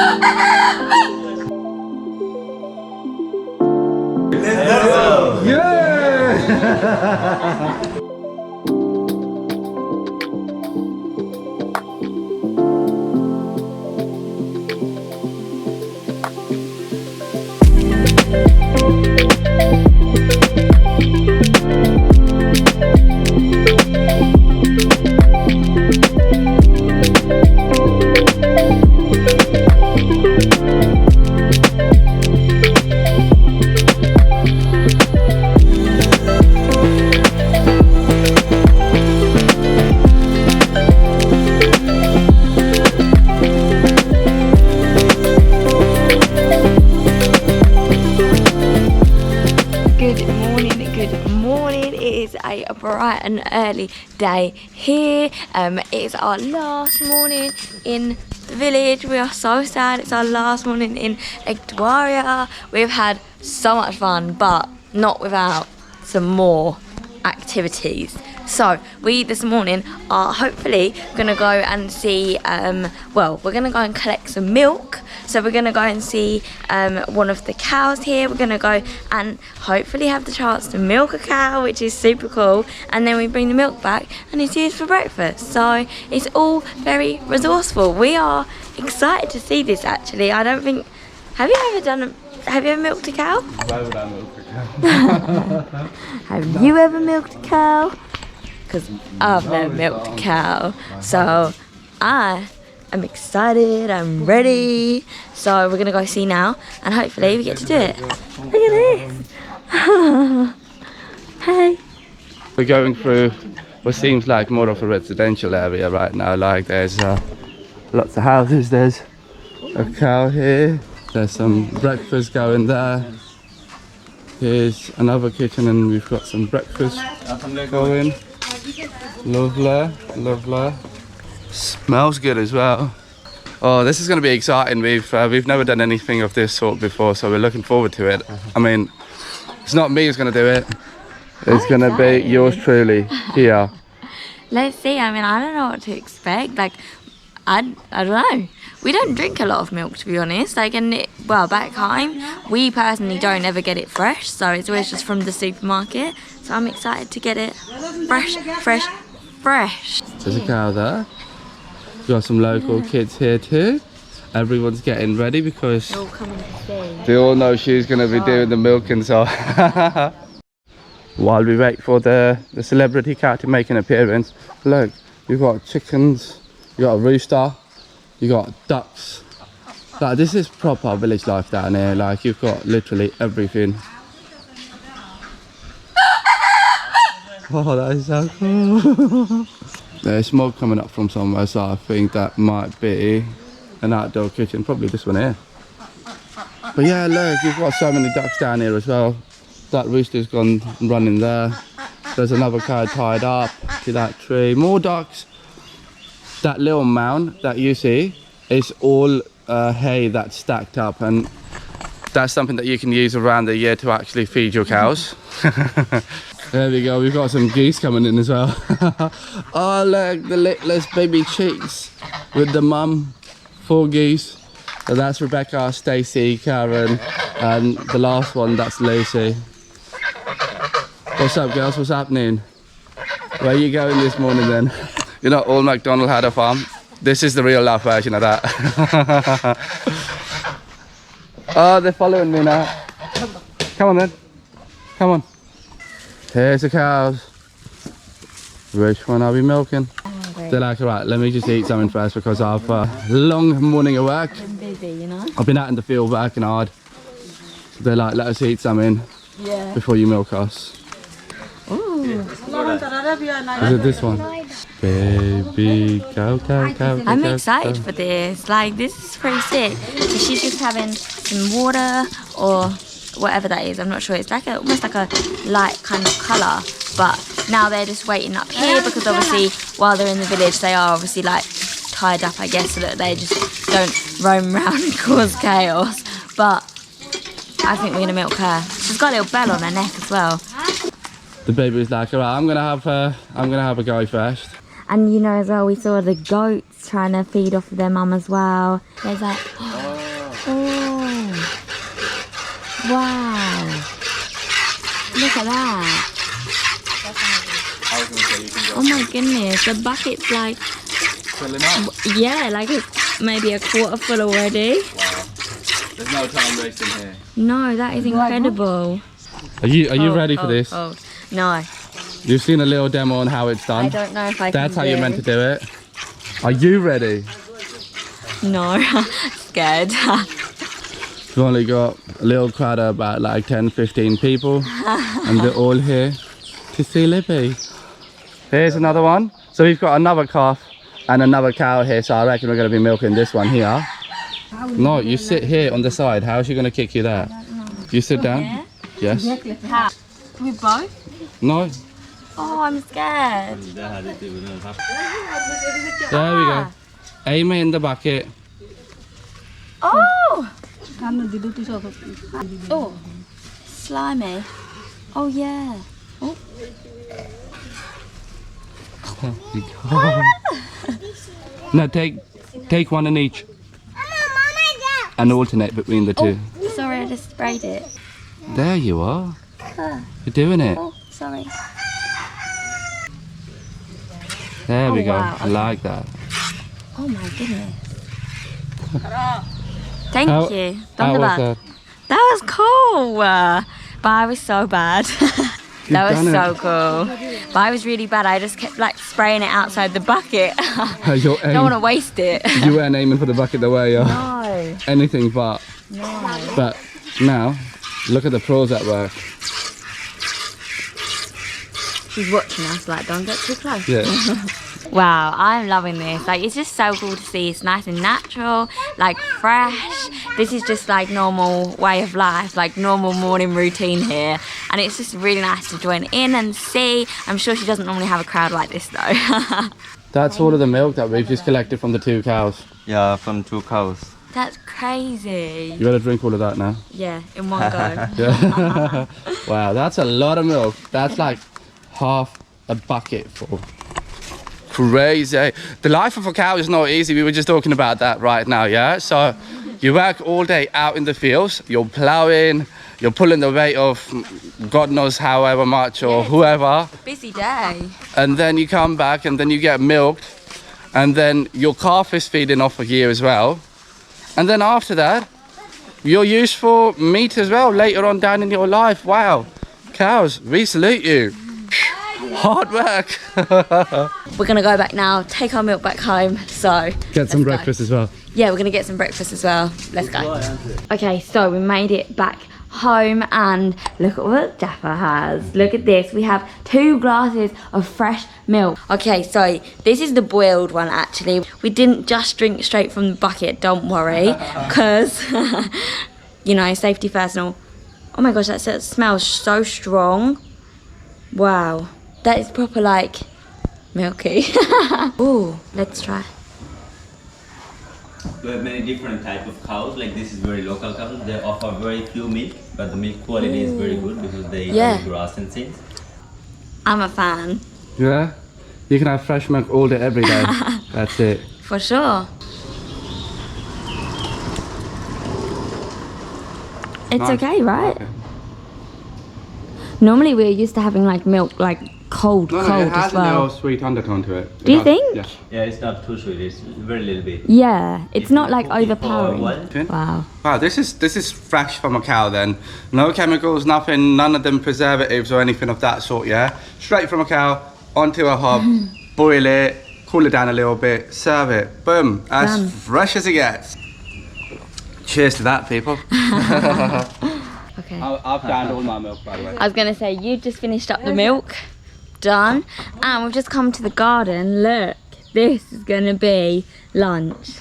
Yeah! A bright and early day here. It is our last morning in the village. We are so sad. It's our last morning in Ecuador. We've had so much fun, but not without some more activities. So we this morning are hopefully gonna go and see well, we're gonna go and collect some milk. So we're gonna go and see one of the cows here. We're gonna go and hopefully have the chance to milk a cow, which is super cool, and then we bring the milk back and it's used for breakfast. So it's all very resourceful. We are excited to see this actually. I don't think, have you ever milked a cow? Why would I milk a cow? Have you ever milked a cow? Because I've never milked a cow. So I'm excited, I'm ready. So we're gonna go see now and hopefully we get to do it. Look at this. Hey. We're going through what seems like more of a residential area right now. Like there's lots of houses, there's a cow here, there's some breakfast going there. Here's another kitchen and we've got some breakfast going. Lovely, lovely. Smells good as well. Oh, this is going to be exciting. We've never done anything of this sort before, so we're looking forward to it. I mean, it's not me who's going to do it. It's going to be yours truly here. Let's see. I mean, I don't know what to expect. Like, I don't know. We don't drink a lot of milk, to be honest. Like, well, back home, we personally don't ever get it fresh, so it's always just from the supermarket. So I'm excited to get it fresh. There's a cow there. We've got some local kids here too. Everyone's getting ready because they all know she's going to be doing the milking. So while we wait for the celebrity cow to make an appearance, look, you've got chickens, you got a rooster, you got ducks. Like, this is proper village life down here. Like, you've got literally everything. Oh, that is so cool. There's smoke coming up from somewhere, so I think that might be an outdoor kitchen, probably this one here. But yeah, look, you've got so many ducks down here as well. That rooster's gone running there. There's another cow tied up to that tree. More ducks. That little mound that you see is all hay that's stacked up, and that's something that you can use around the year to actually feed your cows. There we go, we've got some geese coming in as well. Oh look, the littlest baby chicks with the mum. 4 geese. So that's Rebecca, Stacy, Karen, and the last one, that's Lucy. What's up girls, what's happening? Where are you going this morning then? You know, old MacDonald had a farm. This is the real life version of that. Oh, they're following me now. Come on then, come on. Here's the cows. Which one are we milking? They're like, alright, let me just eat something first because I've a long morning of work. I'm busy, you know? I've been out in the field working hard. They're like, let us eat something before you milk us. Ooh. Is it this one? Baby cow, cow, cow. I'm excited for this. Like, this is pretty sick. So she's just having some water or whatever that is. I'm not sure. It's like almost like a light kind of colour. But now they're just waiting up here because obviously while they're in the village they are obviously like tied up, I guess, so that they just don't roam around and cause chaos. But I think we're gonna milk her. She's got a little bell on her neck as well. The baby was like, alright, I'm gonna have a go first. And you know as well, we saw the goats trying to feed off of their mum as well. There's like, oh, wow. Look at that. Oh my goodness, the bucket's like, filling up. yeah, like it's maybe a quarter full already. Wow. There's no time wasting here. No, that is incredible. Are you ready for this? No. You've seen a little demo on how it's done. I don't know if I That's can how you're meant to do it. Are you ready? No, scared. We've only got a little crowd of about like 10-15 people and they're all here to see Libby. Here's another one. So we've got another calf and another cow here, so I reckon we're going to be milking this one here. No, you sit here on the side. How is she going to kick you there? You sit down? Here? Yes. How? We both? No. Oh, I'm scared. There we go. Aim it in the bucket. Oh! Oh, slimy. Oh yeah. Oh. No, take one in each. And alternate between the two. Oh, sorry, I just sprayed it. There you are. You're doing it. Oh, sorry. There we Oh, go. wow, I like that. Oh my goodness. Thank How- you. How was That that? was cool. But I was so bad. That was done so it. cool. But I was really bad. I just kept like spraying it outside the bucket. Your Don't want to waste it. You weren't aiming for the bucket the way No. anything but. No. But now, look at the pros at work. She's watching us like, don't get too close. Yeah. Wow, I'm loving this. Like, it's just so cool to see. It's nice and natural, like fresh. This is just like normal way of life, like normal morning routine here. And it's just really nice to join in and see. I'm sure she doesn't normally have a crowd like this though. That's all of the milk that we've just collected from the 2 cows. Yeah, from 2 cows. That's crazy. You gotta drink all of that now. Yeah, in one go. Yeah. Wow, that's a lot of milk. That's like half a bucket full. Crazy. The life of a cow is not easy. We were just talking about that right now, yeah? So you work all day out in the fields, you're plowing, you're pulling the weight of God knows however much or whoever. Busy day. And then you come back and then you get milked and then your calf is feeding off of you as well. And then after that, you're used for meat as well later on down in your life. Wow. Cows, we salute you. Hard work. We're gonna go back now, take our milk back home. So Get some let's go. breakfast as well. Yeah, we're gonna get some breakfast as well. Let's go. Okay, so we made it back home and look at what Jaffa has. Look at this. We have 2 glasses of fresh milk. Okay, so this is the boiled one actually. We didn't just drink straight from the bucket, don't worry. Because, you know, safety first and all. Oh my gosh, that smells so strong. Wow. That is proper like milky. Ooh, let's try. We have many different type of cows. Like this is very local cows. They offer very few milk, but the milk quality is very good because they eat grass and things. I'm a fan. Yeah? You can have fresh milk all day, every day. That's it. For sure. It's Nice. okay, right? Okay. Normally we're used to having like milk like cold No, it as has a well. little sweet undertone to it. Do you think? Yeah. Yeah, it's not too sweet. It's very little bit. Yeah, it's If not you like cook it for a overpowering. while. Wow. Wow, this is fresh from a cow then. No chemicals, nothing, none of them preservatives or anything of that sort, yeah? Straight from a cow, onto a hob, boil it, cool it down a little bit, serve it. Boom, as Done. fresh as it gets. Cheers to that, people. Okay. I've downed all my milk, by the way. I was gonna say you just finished up the milk, done, and we've just come to the garden. Look, this is gonna be lunch.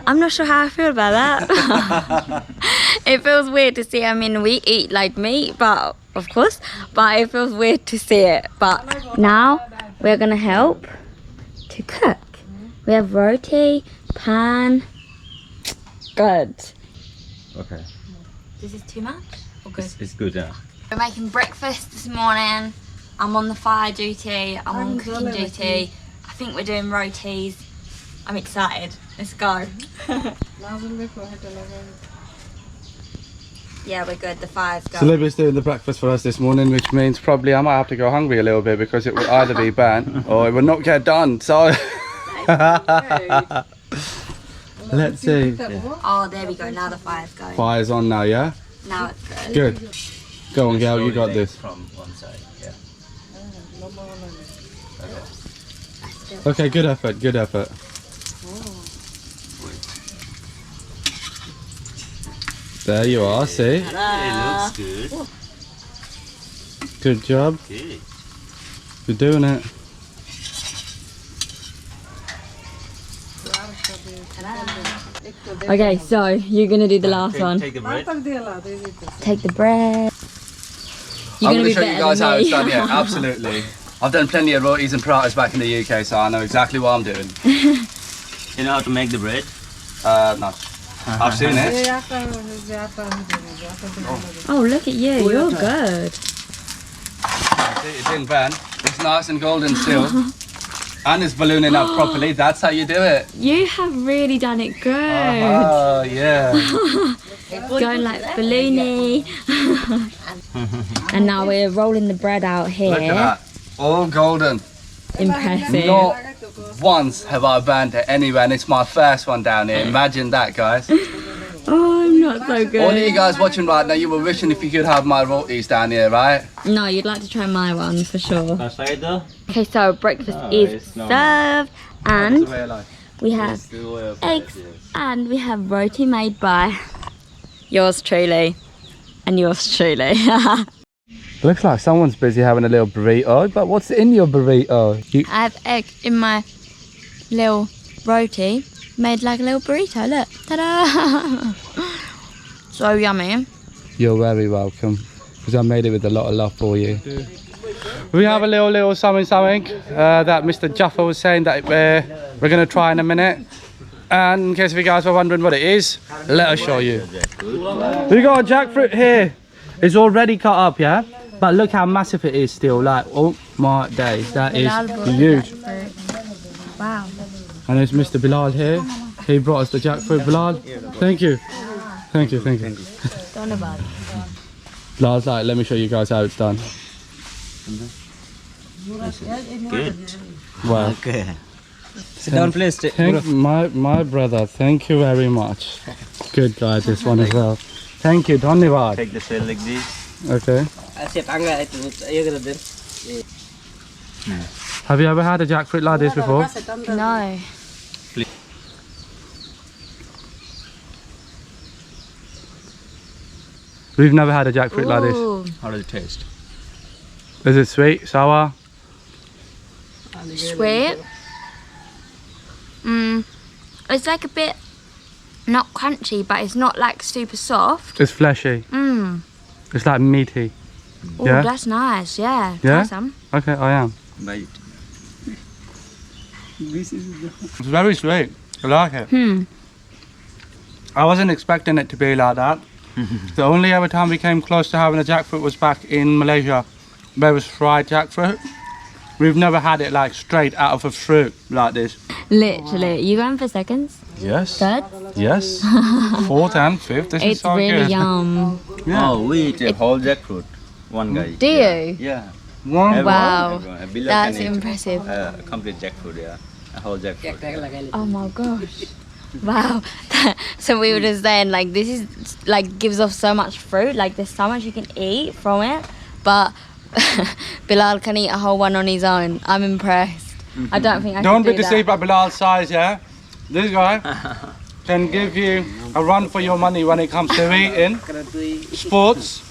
I'm not sure how I feel about that. It feels weird to see. I mean, we eat like meat, but of course, but it feels weird to see it. But now we're gonna help to cook. We have roti, pan. Good. Okay, This is too much? Or good? it's good. Yeah. We're making breakfast this morning. I'm on the fire duty. I'm on cooking duty. I think we're doing rotis. I'm excited. Let's go. Yeah, we're good. The fire's So going. Libby's doing the breakfast for us this morning, which means probably I might have to go hungry a little bit because it will either be burnt or it will not get done. So let's see. Oh, there we go. Now the fire's going. Fire's on now, yeah? Now it's good. Good. Go on, Gail, you got this. From one side, yeah. Okay, good effort, good effort. There you are, see? It looks good. Good job. Okay. You're doing it. Okay, so you're gonna do the last one. Take the bread. Take the bread. You're I'm gonna going be to show you better guys than how it's me. done, yeah, absolutely. I've done plenty of rotis and parathas back in the UK, so I know exactly what I'm doing. You know how to make the bread? No. I've seen it. Oh, look at you. You're good. See, it didn't burn. It's nice and golden still. And it's ballooning up properly. That's how you do it. You have really done it good. Oh, yeah. Going like balloony. And now we're rolling the bread out here. Look at that. All golden. Impressive. Not once have I burned it anywhere, and it's my first one down here. Imagine that, guys. Oh, I'm not so good. All of you guys watching right now, you were wishing if you could have my rotis down here, right? No, you'd like to try my one for sure. That's right though. Okay, so breakfast Oh, is it's not- served, and That's the way I like. we have eggs, and we have roti made by yours truly and yours truly. Looks like someone's busy having a little burrito, but what's in your burrito? I have egg in my little roti, made like a little burrito. Look, ta-da! So yummy. You're very welcome, because I made it with a lot of love for you. We have a little something that Mr. Jaffa was saying that we're going to try in a minute. And in case if you guys were wondering what it is, let us show you. We got a jackfruit here. It's already cut up, yeah? But look how massive it is still. Like, oh my days, that is huge. Wow. And there's Mr. Bilal here. He brought us the jackfruit. Bilal, thank you. Thank you. Don't know about it. Bilal's like, let me show you guys how it's done. Good. Wow. Okay. Sit down, please. Thank my brother. Thank you very much. Good guy, this one as well. Thank you, Dhanyavad. Take the shell like this. Okay. Have you ever had a jackfruit like this before? No. We've never had a jackfruit like this. Ooh, How does it taste? Is it sweet, sour? sweet. It's like a bit not crunchy, but it's not like super soft. It's fleshy. It's like meaty. Oh, Yeah? that's nice. Yeah. Yeah? Try some. Okay, I am. Bite. It's very sweet. I like it. I wasn't expecting it to be like that. The only other time we came close to having a jackfruit was back in Malaysia. There was fried jackfruit. We've never had it like straight out of a fruit like this. Literally. You going for seconds? Yes. Third? Yes. Fourth and fifth. This is It's so really good. yum. Yeah. Oh, we eat a whole jackfruit. One guy. Do you? Yeah. One. Wow. Everyone. Bilal That's can eat, impressive. complete jackfruit, yeah. A whole jackfruit. Oh my gosh. Wow. So we were just saying like this is like gives off so much fruit, like there's so much you can eat from it, but Bilal can eat a whole one on his own. I'm impressed. I don't think I Don't can be do deceived that. by Bilal's size, yeah? This guy can give you a run for your money when it comes to eating, sports,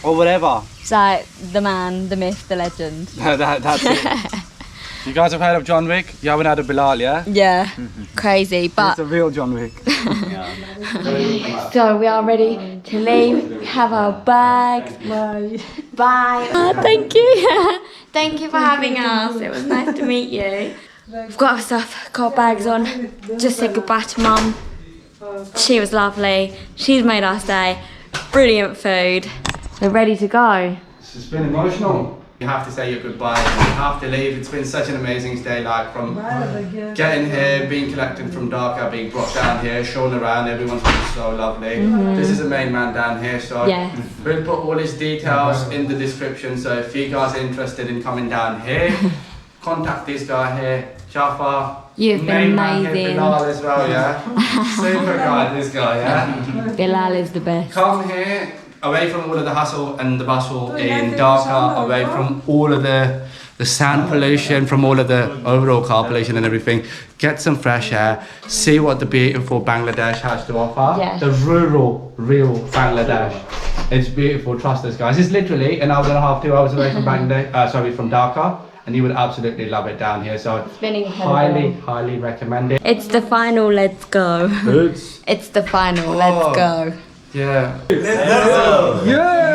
or whatever. It's like the man, the myth, the legend. That's it. You guys have heard of John Wick? You haven't had a Bilal, yeah? Yeah. Crazy. But It's a real John Wick. so we are ready to leave. We have our bags. Bye. Oh, thank you. Thank you for having us. It was nice to meet you. We've got our stuff, got our bags on. Just said goodbye to Mum. She was lovely. She's made our stay. Brilliant food. We're ready to go. It's been emotional. You have to say your goodbyes and you have to leave. It's been such an amazing stay, like from getting here, being collected from Dhaka, being brought down here, shown around. Everyone's been so lovely. This is the main man down here, so we'll put all his details in the description. So if you guys are interested in coming down here, contact this guy here, Jafar. You've been amazing. Bilal as well, yeah. Super guy, this guy, yeah. Bilal is the best. Come here, away from all of the hustle and the bustle in Dhaka, away from all of the sound pollution, from all of the overall car pollution and everything. Get some fresh air, see what the beautiful Bangladesh has to offer. Yeah. The real Bangladesh. It's beautiful, trust us guys. It's literally an hour and a half, 2 hours away from Bangladesh, from Dhaka. And you would absolutely love it down here. So highly recommend it. It's the final, let's go. It's the final, let's go. Yeah. Let's go. Yeah.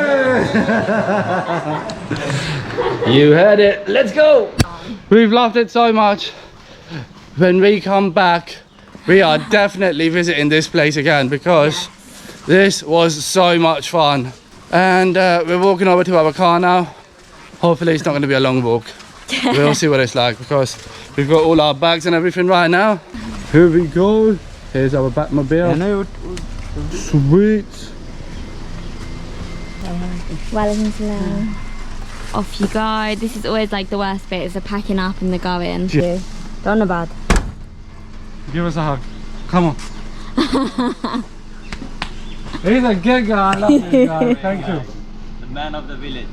You heard it. Let's go. We've loved it so much. When we come back, we are definitely visiting this place again because this was so much fun. And we're walking over to our car now. Hopefully it's not going to be a long walk. We'll see what it's like because we've got all our bags and everything right now. Here we go. Here's our Batmobile. Sweet. Off you go. This is always like the worst bit, is the packing up and the going. Don't know bad. Give us a hug. Come on. He's a good guy. I love this guy. Thank you. The man of the village.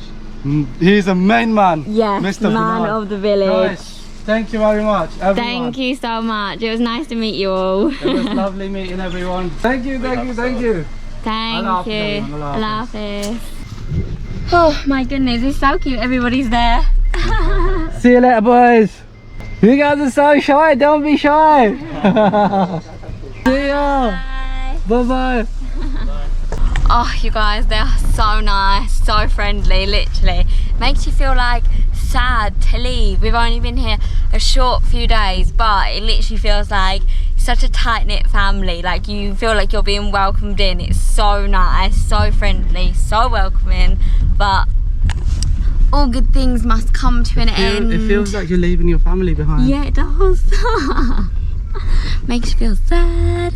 He's a main man. Yes, Mr. man of the village. Nice. Thank you very much, everyone. Thank you so much. It was nice to meet you all. It was lovely meeting everyone. Thank you. Thank you. Allah Hafiz. Oh my goodness, it's so cute. Everybody's there. See you later, boys. You guys are so shy. Don't be shy. See ya. Bye-bye. Oh, you guys, they are so nice, so friendly, literally. Makes you feel like sad to leave. We've only been here a short few days, but it literally feels like such a tight-knit family. Like, you feel like you're being welcomed in. It's so nice, so friendly, so welcoming. But all good things must come to an end. It feels like you're leaving your family behind. Yeah, it does. Makes you feel sad.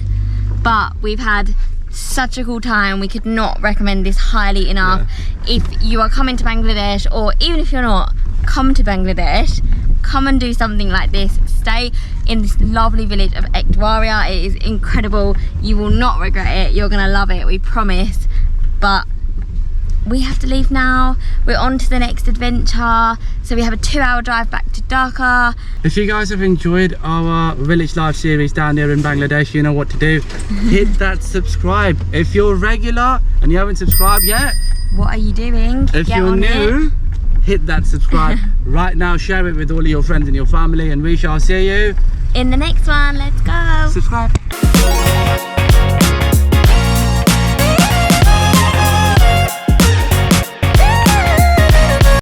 But we've had such a cool time. We could not recommend this highly enough. If you are coming to Bangladesh, or even if you're not, come to Bangladesh, come and do something like this. Stay in this lovely village of Ekdwaria. It is incredible. You will not regret it. You're gonna love it, we promise. But we have to leave now. We're on to the next adventure. So we have a 2-hour drive back to Dhaka. If you guys have enjoyed our Village Life series down here in Bangladesh, you know what to do. Hit that subscribe. If you're regular and you haven't subscribed yet, what are you doing? If you're new, hit that subscribe right now. Share it with all of your friends and your family, and we shall see you in the next one. Let's go. Subscribe.